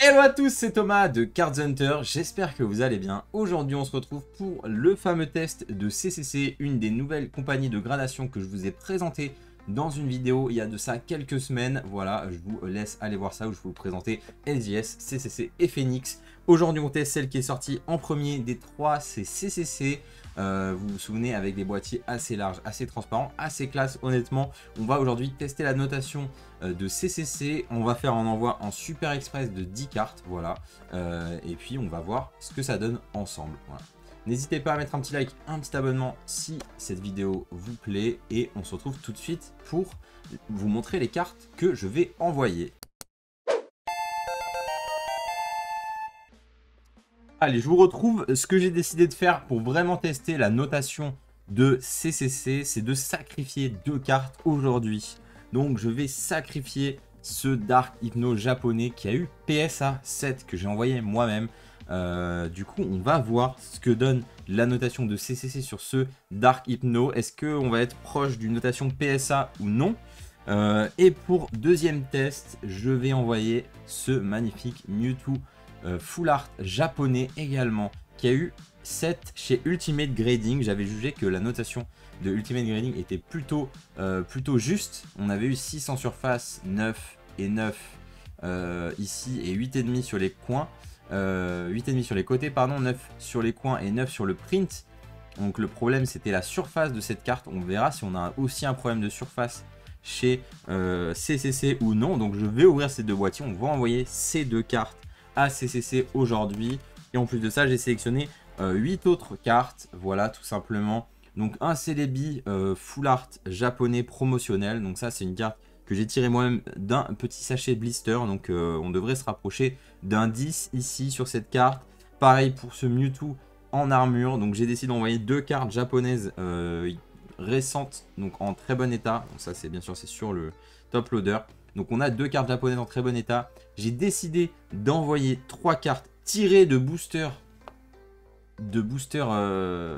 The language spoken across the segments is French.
Hello à tous, c'est Thomas de Cards Hunter, j'espère que vous allez bien. Aujourd'hui on se retrouve pour le fameux test de CCC, une des nouvelles compagnies de gradation que je vous ai présentée dans une vidéo il y a de ça quelques semaines. Voilà, je vous laisse aller voir ça où je vais vous présenter LGS, CCC et Phoenix. Aujourd'hui on teste celle qui est sortie en premier des trois, c'est CCC. Vous vous souvenez, avec des boîtiers assez larges, assez transparents, assez classe honnêtement. On va aujourd'hui tester la notation de CCC. On va faire un envoi en Super Express de 10 cartes, voilà. Et puis on va voir ce que ça donne ensemble. Voilà. N'hésitez pas à mettre un petit like, un petit abonnement si cette vidéo vous plaît. Et on se retrouve tout de suite pour vous montrer les cartes que je vais envoyer. Allez, je vous retrouve. Ce que j'ai décidé de faire pour vraiment tester la notation de CCC, c'est de sacrifier 2 cartes aujourd'hui. Donc, je vais sacrifier ce Dark Hypno japonais qui a eu PSA 7 que j'ai envoyé moi-même. Du coup, on va voir ce que donne la notation de CCC sur ce Dark Hypno. Est-ce qu'on va être proche d'une notation PSA ou non? Et pour deuxième test, je vais envoyer ce magnifique Mewtwo Full Art japonais également, qui a eu 7 chez Ultimate Grading. J'avais jugé que la notation de Ultimate Grading était plutôt juste. On avait eu 6 en surface, 9 et 9 ici et 8,5 sur les coins. 8,5 sur les côtés, pardon, 9 sur les coins et 9 sur le print. Donc le problème c'était la surface de cette carte. On verra si on a aussi un problème de surface chez CCC ou non. Donc je vais ouvrir ces deux boîtiers. On va envoyer ces deux cartes à CCC aujourd'hui. Et en plus de ça, j'ai sélectionné 8 autres cartes. Voilà, tout simplement. Donc un Celebi Full Art japonais promotionnel. Donc ça, c'est une carte que j'ai tiré moi-même d'un petit sachet blister. Donc on devrait se rapprocher d'un 10 ici sur cette carte. Pareil pour ce Mewtwo en armure. Donc j'ai décidé d'envoyer 2 cartes japonaises récentes, donc en très bon état. Donc ça, c'est bien sûr, c'est sur le top loader. Donc on a 2 cartes japonaises en très bon état. J'ai décidé d'envoyer 3 cartes tirées de booster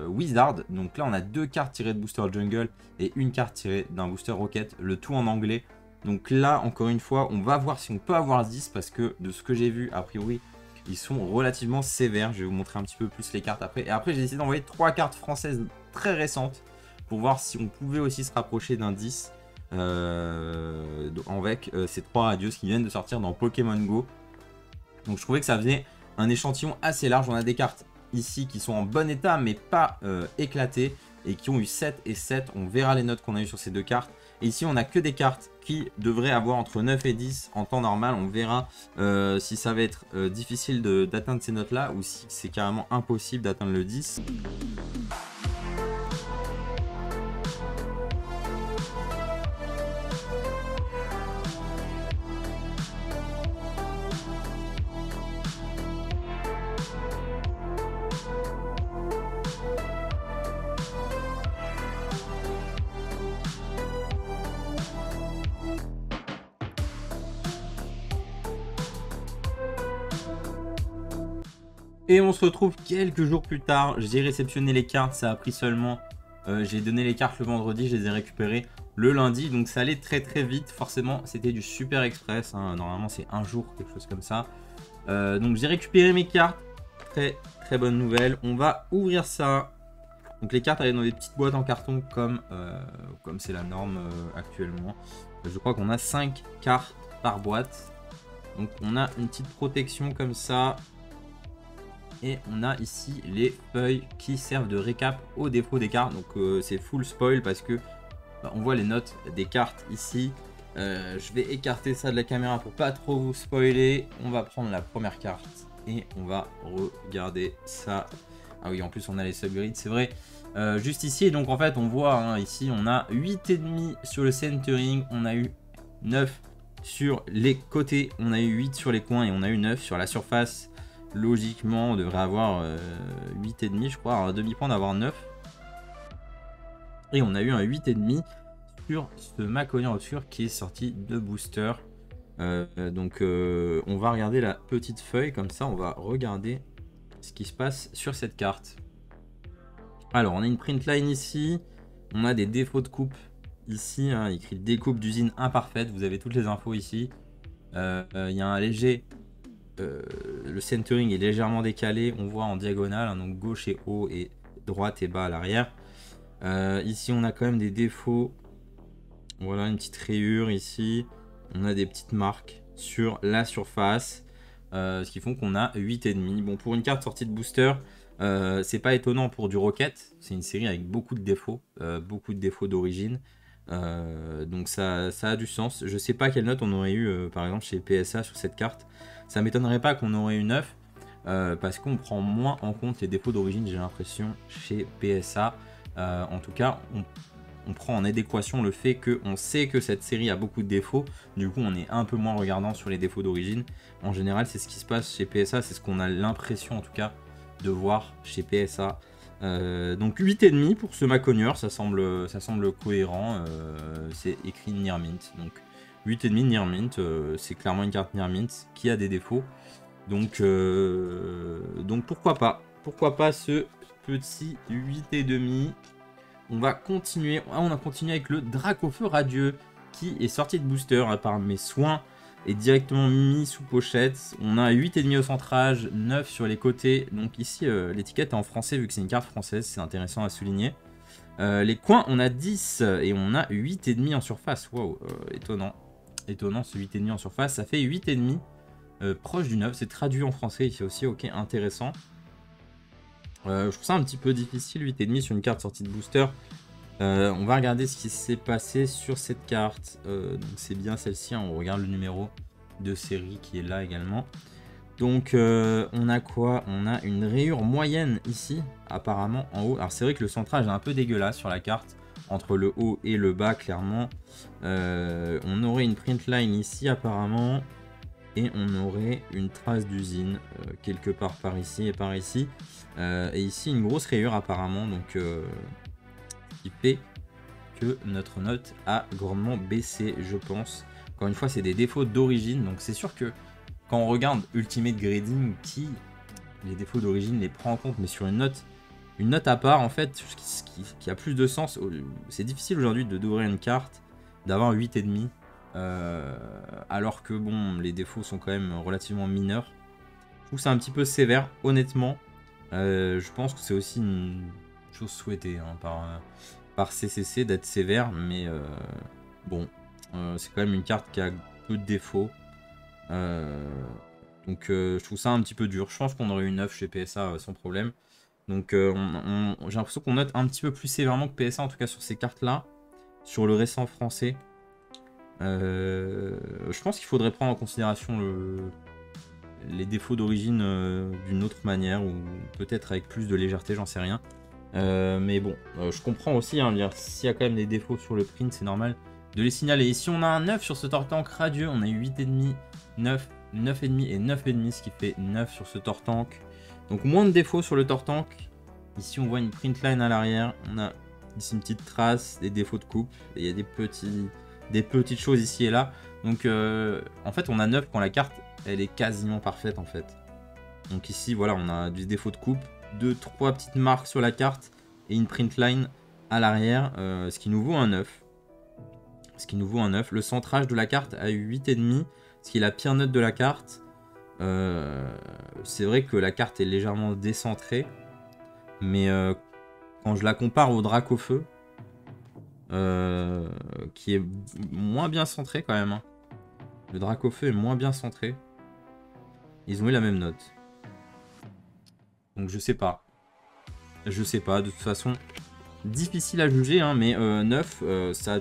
Wizard. Donc là on a 2 cartes tirées de booster Jungle et une carte tirée d'un booster Rocket, le tout en anglais. Donc là encore une fois on va voir si on peut avoir 10, parce que de ce que j'ai vu a priori ils sont relativement sévères. Je vais vous montrer un petit peu plus les cartes après. Et après j'ai décidé d'envoyer 3 cartes françaises très récentes pour voir si on pouvait aussi se rapprocher d'un 10 avec ces 3 radius qui viennent de sortir dans Pokémon Go. Donc je trouvais que ça faisait un échantillon assez large. On a des cartes ici qui sont en bon état mais pas éclatées et qui ont eu 7 et 7. On verra les notes qu'on a eu sur ces 2 cartes. Et ici on a que des cartes qui devraient avoir entre 9 et 10 en temps normal. On verra si ça va être difficile d'atteindre ces notes là ou si c'est carrément impossible d'atteindre le 10. Et on se retrouve quelques jours plus tard. J'ai réceptionné les cartes, ça a pris seulement... j'ai donné les cartes le vendredi, je les ai récupérées le lundi. Donc ça allait très très vite. Forcément, c'était du Super Express. Hein. Normalement, c'est un jour, quelque chose comme ça. Donc j'ai récupéré mes cartes. Très très bonne nouvelle. On va ouvrir ça. Donc les cartes arrivent dans des petites boîtes en carton comme c'est la norme actuellement. Je crois qu'on a 5 cartes par boîte. Donc on a une petite protection comme ça. Et on a ici les feuilles qui servent de récap au défaut des cartes. Donc c'est full spoil parce que on voit les notes des cartes ici. Je vais écarter ça de la caméra pour pas trop vous spoiler. On va prendre la première carte et on va regarder ça. Ah oui, en plus on a les subgrids, c'est vrai. Juste ici, donc en fait on voit hein, ici on a 8,5 sur le centering. On a eu 9 sur les côtés. On a eu 8 sur les coins et on a eu 9 sur la surface. Logiquement, on devrait avoir 8,5 je crois, un demi-point d'avoir 9. Et on a eu un 8,5 sur ce Maconian Obscur qui est sorti de booster. Donc on va regarder la petite feuille, comme ça on va regarder ce qui se passe sur cette carte. Alors on a une print line ici, on a des défauts de coupe ici, hein, écrit découpe d'usine imparfaite, vous avez toutes les infos ici. Il y a un léger le centering est légèrement décalé. On voit en diagonale, hein, donc gauche et haut et droite et bas à l'arrière. Ici, on a quand même des défauts. Voilà, une petite rayure ici. On a des petites marques sur la surface. Ce qui font qu'on a 8,5. Bon, pour une carte sortie de booster, c'est pas étonnant pour du Rocket. C'est une série avec beaucoup de défauts d'origine. Donc ça a du sens. Je sais pas quelle note on aurait eu par exemple chez PSA sur cette carte. Ça m'étonnerait pas qu'on aurait eu 9 parce qu'on prend moins en compte les défauts d'origine, j'ai l'impression, chez PSA. En tout cas, on prend en adéquation le fait qu'on sait que cette série a beaucoup de défauts. Du coup, on est un peu moins regardant sur les défauts d'origine. En général, c'est ce qui se passe chez PSA. C'est ce qu'on a l'impression, en tout cas, de voir chez PSA. Donc 8,5 pour ce Maconier, ça semble cohérent. C'est écrit Near Mint. Donc 8,5 Near Mint, c'est clairement une carte Near Mint qui a des défauts. Donc pourquoi pas. Pourquoi pas ce petit 8,5. On va continuer. On a continué avec le Dracofeu Radieux qui est sorti de booster par mes soins et directement mis sous pochette. On a 8,5 au centrage, 9 sur les côtés. Donc ici, l'étiquette est en français vu que c'est une carte française. C'est intéressant à souligner. Les coins, on a 10 et on a 8,5 en surface. Wow, étonnant. Étonnant ce 8,5 en surface. Ça fait 8,5 proche du 9. C'est traduit en français ici aussi. Ok, intéressant. Je trouve ça un petit peu difficile, 8,5 sur une carte sortie de booster. On va regarder ce qui s'est passé sur cette carte. C'est bien celle-ci, hein, on regarde le numéro de série qui est là également. Donc on a quoi? On a une rayure moyenne ici, apparemment en haut. Alors c'est vrai que le centrage est un peu dégueulasse sur la carte, entre le haut et le bas clairement. On aurait une print line ici apparemment. Et on aurait une trace d'usine quelque part par ici et par ici. Et ici une grosse rayure apparemment. Donc qui fait que notre note a grandement baissé, je pense. Encore une fois, c'est des défauts d'origine. Donc c'est sûr que quand on regarde Ultimate Grading, qui les défauts d'origine les prend en compte, mais sur une note à part, en fait, qui a plus de sens. C'est difficile aujourd'hui d'ouvrir une carte, d'avoir 8,5. Alors que bon, les défauts sont quand même relativement mineurs. Je trouve que c'est un petit peu sévère, honnêtement. Je pense que c'est aussi une chose souhaitée hein, par CCC d'être sévère, mais bon, c'est quand même une carte qui a peu de défauts. Donc je trouve ça un petit peu dur. Je pense qu'on aurait eu 9 chez PSA sans problème. Donc j'ai l'impression qu'on note un petit peu plus sévèrement que PSA, en tout cas sur ces cartes-là. Sur le récent français. Je pense qu'il faudrait prendre en considération les défauts d'origine d'une autre manière, ou peut-être avec plus de légèreté, j'en sais rien. Mais bon, je comprends aussi, hein, s'il y a quand même des défauts sur le print, c'est normal de les signaler. Et si on a un 9 sur ce Tortank radieux, on a 8,5, 9, 9,5 et 9,5, ce qui fait 9 sur ce Tortank. Donc moins de défauts sur le Tortank. Ici on voit une print line à l'arrière, on a ici une petite trace, des défauts de coupe, et il y a des petites choses ici et là. Donc en fait on a 9 quand la carte elle est quasiment parfaite en fait. Donc ici voilà, on a des défauts de coupe, 2-3 petites marques sur la carte et une print line à l'arrière, ce qui nous vaut un 9. Le centrage de la carte a 8,5, ce qui est la pire note de la carte. C'est vrai que la carte est légèrement décentrée, mais quand je la compare au Dracofeu, qui est moins bien centré quand même, hein. Le Dracofeu est moins bien centré. Ils ont eu la même note. Donc je sais pas. De toute façon, difficile à juger, hein, mais 9, ça a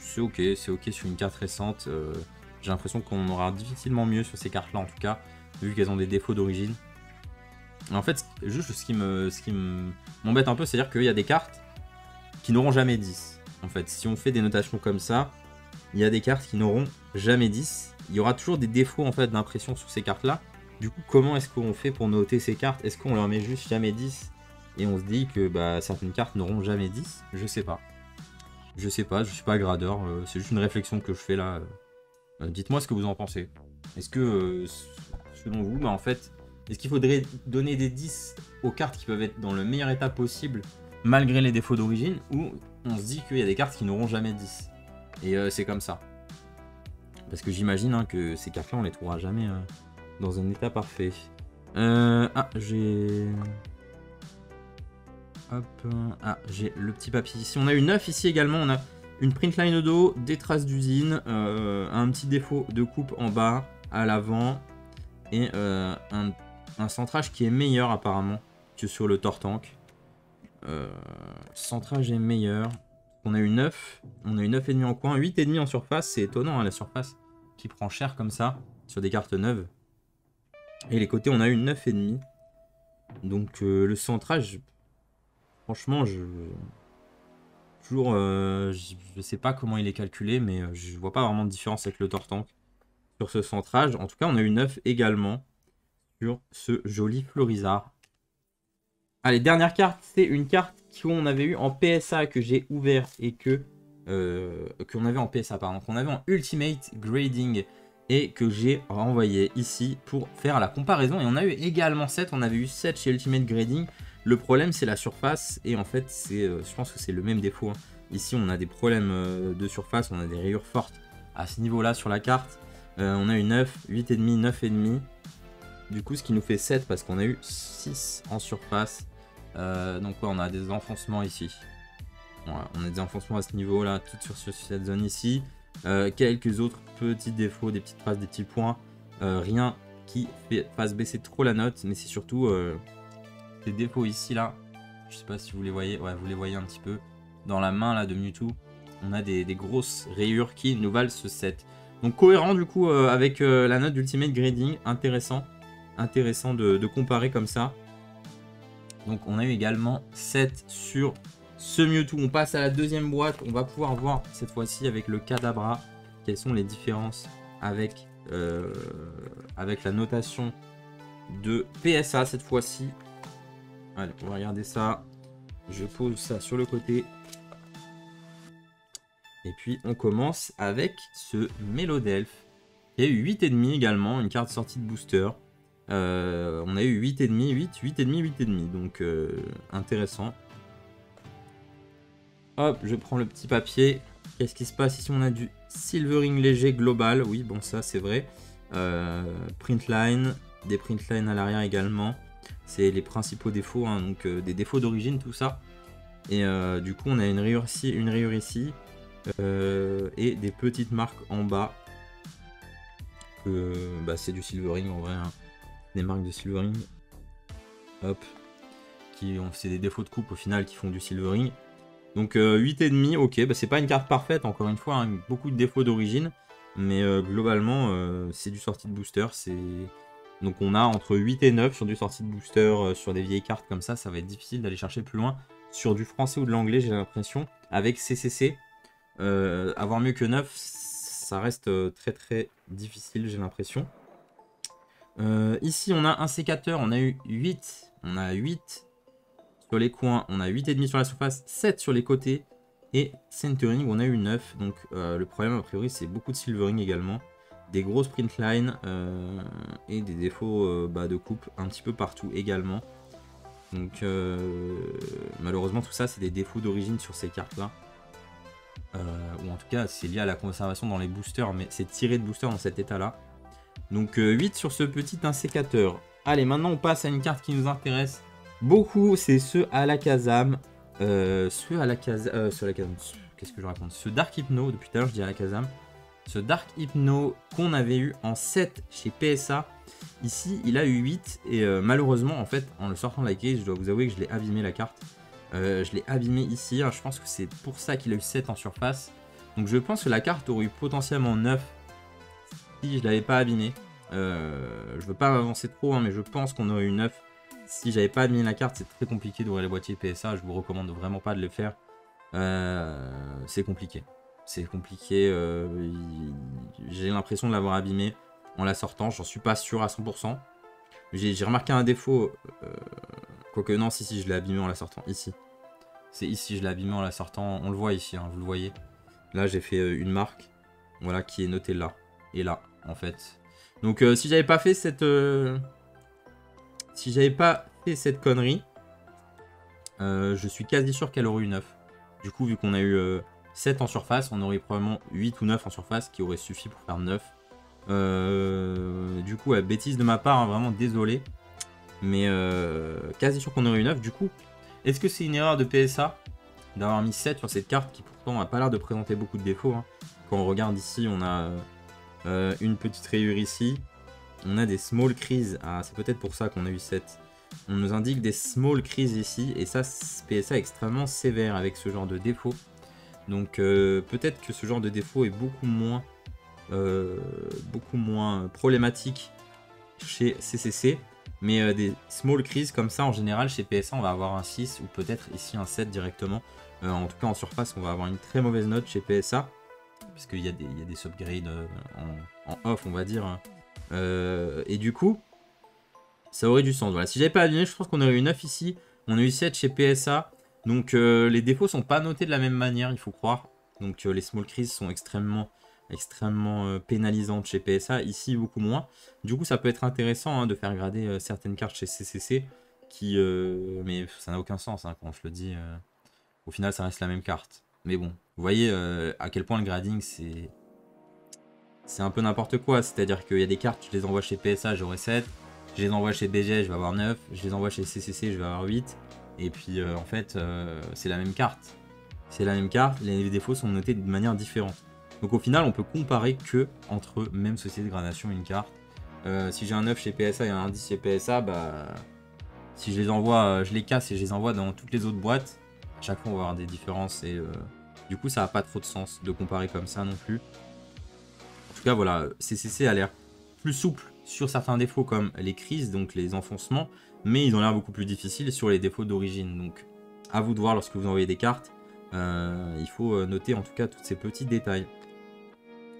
c'est ok sur une carte récente. J'ai l'impression qu'on aura difficilement mieux sur ces cartes-là, en tout cas, vu qu'elles ont des défauts d'origine. En fait, juste ce qui m'embête un peu, c'est-à-dire qu'il y a des cartes qui n'auront jamais 10. En fait, si on fait des notations comme ça, il y a des cartes qui n'auront jamais 10. Il y aura toujours des défauts en fait d'impression sur ces cartes-là. Du coup, comment est-ce qu'on fait pour noter ces cartes? Est-ce qu'on leur met juste jamais 10 et on se dit que certaines cartes n'auront jamais 10? Je sais pas. Je suis pas gradeur. C'est juste une réflexion que je fais là. Dites-moi ce que vous en pensez. Est-ce que, selon vous, en fait, est-ce qu'il faudrait donner des 10 aux cartes qui peuvent être dans le meilleur état possible malgré les défauts d'origine, ou on se dit qu'il y a des cartes qui n'auront jamais 10 et c'est comme ça? Parce que j'imagine que ces cartes-là, on les trouvera jamais dans un état parfait. Ah, j'ai... Hop, ah, j'ai le petit papier ici. On a eu 9 ici également. On a une print line au dos, des traces d'usine, un petit défaut de coupe en bas, à l'avant, et un centrage qui est meilleur apparemment que sur le Tortank. Centrage est meilleur. On a eu 9, on a eu 9,5 en coin, 8,5 en surface. C'est étonnant hein, la surface qui prend cher comme ça sur des cartes neuves. Et les côtés, on a eu 9,5. Donc le centrage, franchement, je sais pas comment il est calculé, mais je vois pas vraiment de différence avec le Tortank sur ce centrage. En tout cas, on a eu 9 également sur ce joli Florizard. Allez, dernière carte, c'est une carte qu'on avait eu en PSA que j'ai ouvert et qu'on avait en PSA, pardon, qu'on avait en Ultimate Grading et que j'ai renvoyé ici pour faire la comparaison. Et on a eu également 7, on avait eu 7 chez Ultimate Grading. Le problème, c'est la surface et en fait, je pense que c'est le même défaut. Hein. Ici, on a des problèmes de surface, on a des rayures fortes à ce niveau-là sur la carte. On a eu 9, 8,5, 9,5. Du coup, ce qui nous fait 7 parce qu'on a eu 6 en surface. Donc ouais, on a des enfoncements ici. Voilà, on a des enfoncements à ce niveau là, tout sur cette zone ici. Quelques autres petits défauts, des petites traces, des petits points. Rien qui fasse baisser trop la note, mais c'est surtout des défauts ici là. Je sais pas si vous les voyez, ouais, vous les voyez un petit peu. Dans la main là de Mewtwo, on a des grosses rayures qui nous valent ce 7. Donc cohérent du coup avec la note d'Ultimate Grading, intéressant de comparer comme ça. Donc on a eu également 7 sur ce Mewtwo. On passe à la deuxième boîte. On va pouvoir voir cette fois-ci avec le Kadabra quelles sont les différences avec la notation de PSA cette fois-ci. Allez, on va regarder ça. Je pose ça sur le côté. Et puis on commence avec ce Melodelph. Il y a eu 8,5 également, une carte sortie de booster. On a eu 8,5, 8, 8,5, 8,5. Donc intéressant. Hop, je prends le petit papier. Qu'est-ce qui se passe ici? On a du silvering léger global. Oui, bon, ça c'est vrai. Print line, des print lines à l'arrière également. C'est les principaux défauts, hein, donc des défauts d'origine, tout ça. Et du coup, on a une rayure ici. Et des petites marques en bas. Bah, c'est du silvering en vrai. Hein. Des marques de silvering. Hop. C'est des défauts de coupe au final qui font du silvering. Donc 8,5, ok, bah, c'est pas une carte parfaite encore une fois, hein, beaucoup de défauts d'origine, mais globalement c'est du sortie de booster, donc on a entre 8 et 9 sur du sortie de booster, sur des vieilles cartes comme ça va être difficile d'aller chercher plus loin. Sur du français ou de l'anglais j'ai l'impression, avec CCC, avoir mieux que 9, ça reste très très difficile j'ai l'impression. Ici on a un sécateur, on a eu 8, on a 8 sur les coins, on a 8,5 sur la surface, 7 sur les côtés. Et centering, on a eu 9. Donc le problème, a priori, c'est beaucoup de silvering également. Des grosses print lines et des défauts de coupe un petit peu partout également. Donc malheureusement, tout ça, c'est des défauts d'origine sur ces cartes-là. Ou en tout cas, c'est lié à la conservation dans les boosters, mais c'est tiré de booster dans cet état-là. Donc 8 sur ce petit insécateur. Allez, maintenant, on passe à une carte qui nous intéresse beaucoup, c'est ce Alakazam. Qu'est-ce que je raconte? Ce Dark Hypno, depuis tout à l'heure je dis Alakazam. Ce Dark Hypno qu'on avait eu en 7 chez PSA. Ici, il a eu 8. Et malheureusement, en fait, en le sortant de la case, je dois vous avouer que je l'ai abîmé la carte. Je l'ai abîmé ici. Hein, je pense que c'est pour ça qu'il a eu 7 en surface. Donc je pense que la carte aurait eu potentiellement 9 si je l'avais pas abîmé. Je veux pas m'avancer trop, hein, mais je pense qu'on aurait eu 9. Si j'avais pas abîmé la carte, c'est très compliqué d'ouvrir les boîtiers PSA. Je vous recommande vraiment pas de le faire. C'est compliqué. C'est compliqué. J'ai l'impression de l'avoir abîmé en la sortant. J'en suis pas sûr à 100%. J'ai remarqué un défaut. Quoique non, si je l'ai abîmé en la sortant. Ici. C'est ici, je l'ai abîmé en la sortant. On le voit ici, hein, vous le voyez. Là, j'ai fait une marque. Voilà, qui est notée là. Et là, en fait. Donc, si j'avais pas fait cette... Si j'avais pas fait cette connerie, je suis quasi sûr qu'elle aurait eu 9. Du coup, vu qu'on a eu 7 en surface, on aurait probablement 8 ou 9 en surface qui aurait suffi pour faire 9. Du coup, ouais, bêtise de ma part, hein, vraiment désolé. Mais quasi sûr qu'on aurait eu 9. Du coup, est-ce que c'est une erreur de PSA d'avoir mis 7 sur cette carte qui pourtant n'a pas l'air de présenter beaucoup de défauts, hein. Quand on regarde ici, on a une petite rayure ici. On a des small creases. Ah, c'est peut-être pour ça qu'on a eu 7. On nous indique des small creases ici. Et ça, PSA est extrêmement sévère avec ce genre de défaut. Donc peut-être que ce genre de défaut est beaucoup moins problématique chez CCC. Mais des small creases comme ça, en général, chez PSA, on va avoir un 6 ou peut-être ici un 7 directement. En tout cas, en surface, on va avoir une très mauvaise note chez PSA. Puisqu'il y a des subgrades en off, on va dire, hein. Et du coup, ça aurait du sens. Voilà. Si j'avais pas aligné, je pense qu'on aurait eu 9 ici. On a eu 7 chez PSA. Donc les défauts sont pas notés de la même manière, il faut croire. Donc les small creases sont extrêmement pénalisantes chez PSA. Ici, beaucoup moins. Du coup, ça peut être intéressant, hein, de faire grader certaines cartes chez CCC. Mais ça n'a aucun sens, hein, quand je le dis. Au final, ça reste la même carte. Mais bon, vous voyez à quel point le grading, c'est un peu n'importe quoi. C'est-à-dire qu'il y a des cartes, je les envoie chez PSA, j'aurai 7. Je les envoie chez BG, je vais avoir 9. Je les envoie chez CCC, je vais avoir 8. Et puis, en fait, c'est la même carte. C'est la même carte, les défauts sont notés de manière différente. Donc au final, on peut comparer que entre même société de gradation une carte. Si j'ai un 9 chez PSA et un 10 chez PSA, bah, si je les envoie, je les casse et je les envoie dans toutes les autres boîtes, à chaque fois on va avoir des différences et du coup ça n'a pas trop de sens de comparer comme ça non plus. En tout cas voilà, CCC a l'air plus souple sur certains défauts comme les crises, donc les enfoncements, mais ils ont l'air beaucoup plus difficiles sur les défauts d'origine. Donc à vous de voir lorsque vous envoyez des cartes, il faut noter en tout cas tous ces petits détails.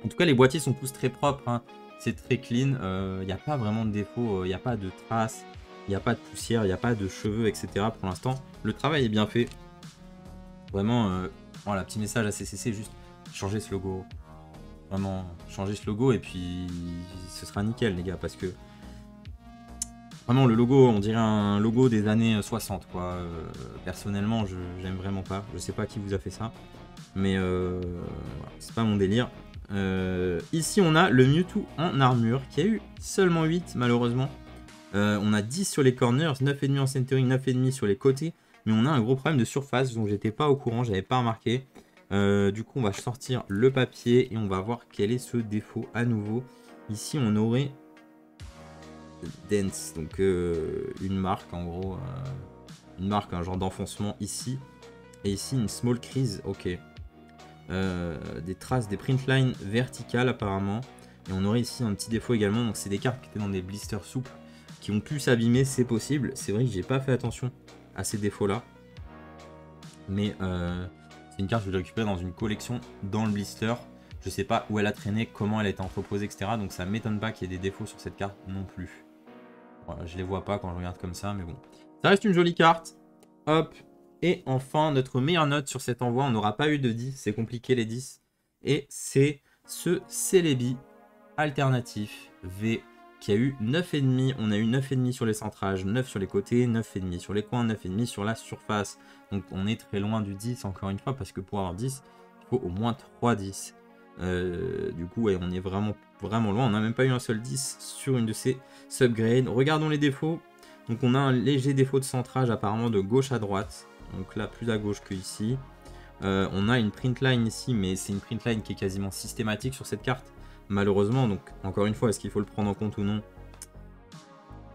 En tout cas les boîtiers sont tous très propres, hein. C'est très clean, il n'y a pas vraiment de défauts, il n'y a pas de traces, il n'y a pas de poussière, il n'y a pas de cheveux, etc. pour l'instant. Le travail est bien fait. Vraiment, voilà, petit message à CCC, juste changer ce logo. Vraiment, changer ce logo et puis ce sera nickel les gars, parce que vraiment le logo, on dirait un logo des années 60 quoi. Personnellement, j'aime vraiment pas. Je sais pas qui vous a fait ça, mais voilà, c'est pas mon délire. Ici on a le Mewtwo en armure qui a eu seulement 8 malheureusement. On a 10 sur les corners, 9,5 en centering, 9,5 sur les côtés. Mais on a un gros problème de surface dont j'étais pas au courant, j'avais pas remarqué. Du coup on va sortir le papier et on va voir quel est ce défaut à nouveau. Ici on aurait Dance, donc une marque en gros. Une marque, un genre d'enfoncement ici. Et ici une small crease, ok. Des traces, des print lines verticales apparemment. Et on aurait ici un petit défaut également. Donc c'est des cartes qui étaient dans des blisters souples qui ont pu s'abîmer, c'est possible. C'est vrai que j'ai pas fait attention à ces défauts là. Mais c'est une carte que je vais récupérer dans une collection dans le blister. Je sais pas où elle a traîné, comment elle a été entreposée, etc. Donc ça m'étonne pas qu'il y ait des défauts sur cette carte non plus. Voilà, je les vois pas quand je regarde comme ça, mais bon. Ça reste une jolie carte. Hop. Et enfin, notre meilleure note sur cet envoi, on n'aura pas eu de 10, c'est compliqué les 10. Et c'est ce Celebi alternatif V qui a eu 9,5. On a eu 9,5 sur les centrages, 9 sur les côtés, 9,5 sur les coins, 9,5 sur la surface. Donc on est très loin du 10 encore une fois, parce que pour avoir 10, il faut au moins 3 10. Du coup, ouais, on est vraiment loin. On n'a même pas eu un seul 10 sur une de ces subgrades. Regardons les défauts. Donc on a un léger défaut de centrage apparemment de gauche à droite. Donc là, plus à gauche que ici. On a une print line ici, mais c'est une print line qui est quasiment systématique sur cette carte, malheureusement. Donc encore une fois, est-ce qu'il faut le prendre en compte ou non?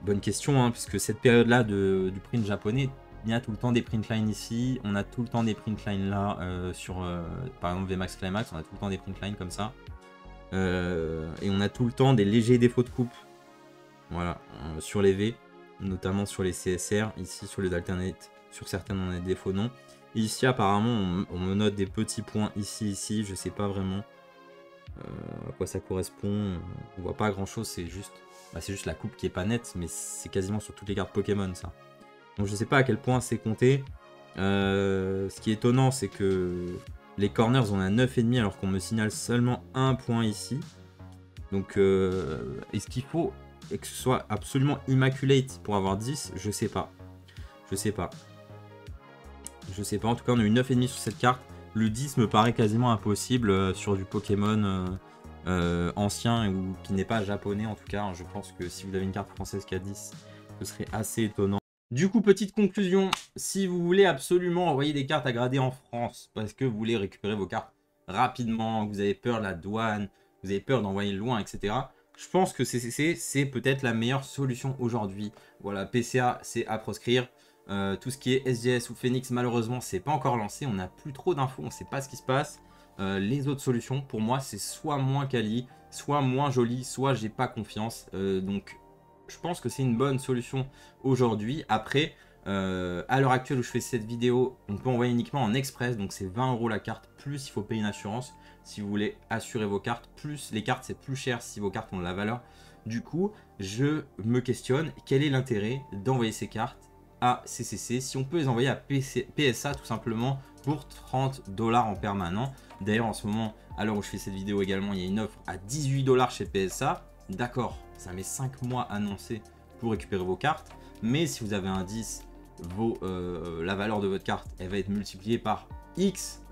Bonne question, hein, puisque cette période-là du print japonais, il y a tout le temps des print lines ici. On a tout le temps des print lines là, par exemple VMAX Climax, on a tout le temps des print lines comme ça. Et on a tout le temps des légers défauts de coupe. Voilà, sur les V, notamment sur les CSR, ici sur les alternates. Sur certaines, on a des défauts non. Et ici, apparemment, on me note des petits points ici. Je sais pas vraiment à quoi ça correspond. On voit pas grand chose. C'est juste la coupe qui est pas nette. Mais c'est quasiment sur toutes les cartes Pokémon, ça. Donc, je sais pas à quel point c'est compté. Ce qui est étonnant, c'est que les corners, on a 9,5 alors qu'on me signale seulement un point ici. Donc, est-ce qu'il faut que ce soit absolument immaculate pour avoir 10? Je sais pas. Je sais pas. En tout cas on a eu 9,5 sur cette carte. Le 10 me paraît quasiment impossible sur du Pokémon ancien ou qui n'est pas japonais en tout cas. Je pense que si vous avez une carte française K10, ce serait assez étonnant. Du coup, petite conclusion, si vous voulez absolument envoyer des cartes à grader en France, parce que vous voulez récupérer vos cartes rapidement, vous avez peur de la douane, vous avez peur d'envoyer loin, etc. Je pense que CCC, c'est peut-être la meilleure solution aujourd'hui. Voilà, PCA, c'est à proscrire. Tout ce qui est SGS ou Phoenix, malheureusement, c'est pas encore lancé. On n'a plus trop d'infos, on ne sait pas ce qui se passe. Les autres solutions, pour moi, c'est soit moins quali, soit moins joli, soit j'ai pas confiance. Donc, je pense que c'est une bonne solution aujourd'hui. Après, à l'heure actuelle où je fais cette vidéo, on peut envoyer uniquement en express. Donc, c'est 20 € la carte, plus il faut payer une assurance si vous voulez assurer vos cartes. Plus les cartes, c'est plus cher si vos cartes ont de la valeur. Du coup, je me questionne, quel est l'intérêt d'envoyer ces cartes à CCC si on peut les envoyer à PSA tout simplement pour 30 $ en permanent. D'ailleurs, en ce moment, à l'heure où je fais cette vidéo également, il y a une offre à 18 $ chez PSA. D'accord, ça met 5 mois annoncé pour récupérer vos cartes, mais si vous avez un 10, la valeur de votre carte, elle va être multipliée par X.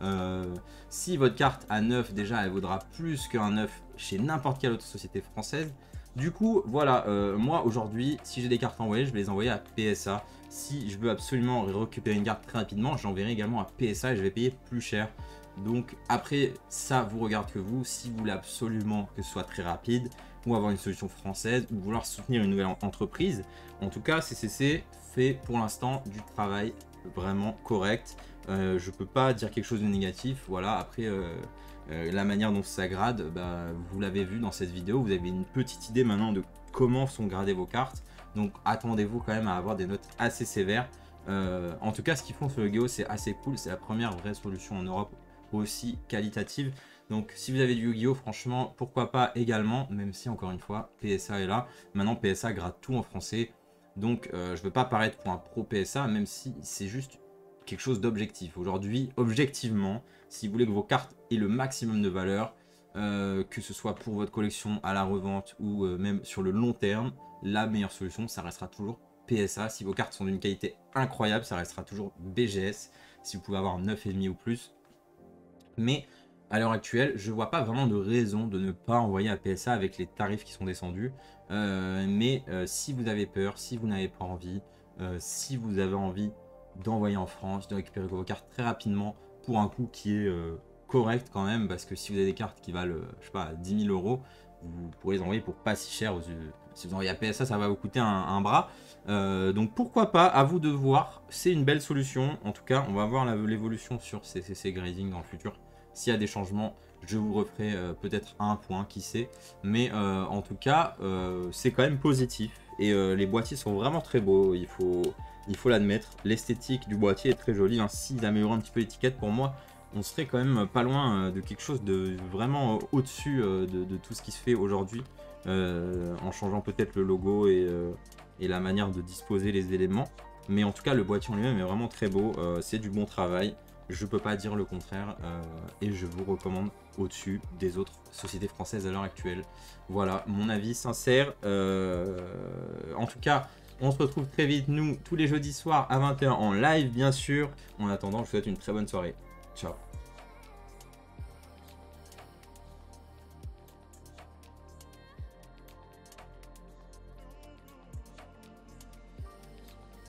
Si votre carte à 9, déjà, elle vaudra plus qu'un 9 chez n'importe quelle autre société française. Du coup, voilà, moi aujourd'hui, si j'ai des cartes envoyées, je vais les envoyer à PSA. Si je veux absolument récupérer une carte très rapidement, j'enverrai également à PSA et je vais payer plus cher. Donc après, ça vous regarde que vous. Si vous voulez absolument que ce soit très rapide ou avoir une solution française ou vouloir soutenir une nouvelle entreprise, en tout cas, CCC fait pour l'instant du travail vraiment correct. Je peux pas dire quelque chose de négatif. Voilà, après... la manière dont ça grade, bah, vous l'avez vu dans cette vidéo, vous avez une petite idée maintenant de comment sont gradées vos cartes. Donc attendez-vous quand même à avoir des notes assez sévères. En tout cas, ce qu'ils font sur Yu-Gi-Oh, c'est assez cool. C'est la première vraie solution en Europe aussi qualitative. Donc si vous avez du Yu-Gi-Oh, franchement, pourquoi pas également, même si encore une fois, PSA est là. Maintenant, PSA grade tout en français. Donc je ne veux pas paraître pour un pro PSA, même si c'est juste quelque chose d'objectif. Aujourd'hui, objectivement, si vous voulez que vos cartes aient le maximum de valeur, que ce soit pour votre collection à la revente ou même sur le long terme, la meilleure solution, ça restera toujours PSA. Si vos cartes sont d'une qualité incroyable, ça restera toujours BGS, si vous pouvez avoir 9,5 ou plus. Mais à l'heure actuelle, je ne vois pas vraiment de raison de ne pas envoyer à PSA avec les tarifs qui sont descendus. Si vous avez peur, si vous n'avez pas envie, si vous avez envie d'envoyer en France, de récupérer vos cartes très rapidement pour un coût qui est correct quand même, parce que si vous avez des cartes qui valent, je sais pas, 10 000 €, vous pourrez les envoyer pour pas si cher. Si vous envoyez à PSA, ça va vous coûter un bras. Donc pourquoi pas, à vous de voir. C'est une belle solution. En tout cas, on va voir l'évolution sur CCC Grading dans le futur. S'il y a des changements, je vous referai peut-être un point, qui sait. Mais en tout cas, c'est quand même positif. Et les boîtiers sont vraiment très beaux, il faut l'admettre. L'esthétique du boîtier est très jolie. Hein. S'ils améliorent un petit peu l'étiquette, pour moi, on serait quand même pas loin de quelque chose de vraiment au-dessus de tout ce qui se fait aujourd'hui. En changeant peut-être le logo et la manière de disposer les éléments. Mais en tout cas, le boîtier en lui-même est vraiment très beau. C'est du bon travail. Je peux pas dire le contraire. Et je vous recommande au-dessus des autres sociétés françaises à l'heure actuelle. Voilà, mon avis sincère. En tout cas, on se retrouve très vite, nous, tous les jeudis soirs à 21 h en live, bien sûr. En attendant, je vous souhaite une très bonne soirée. Ciao.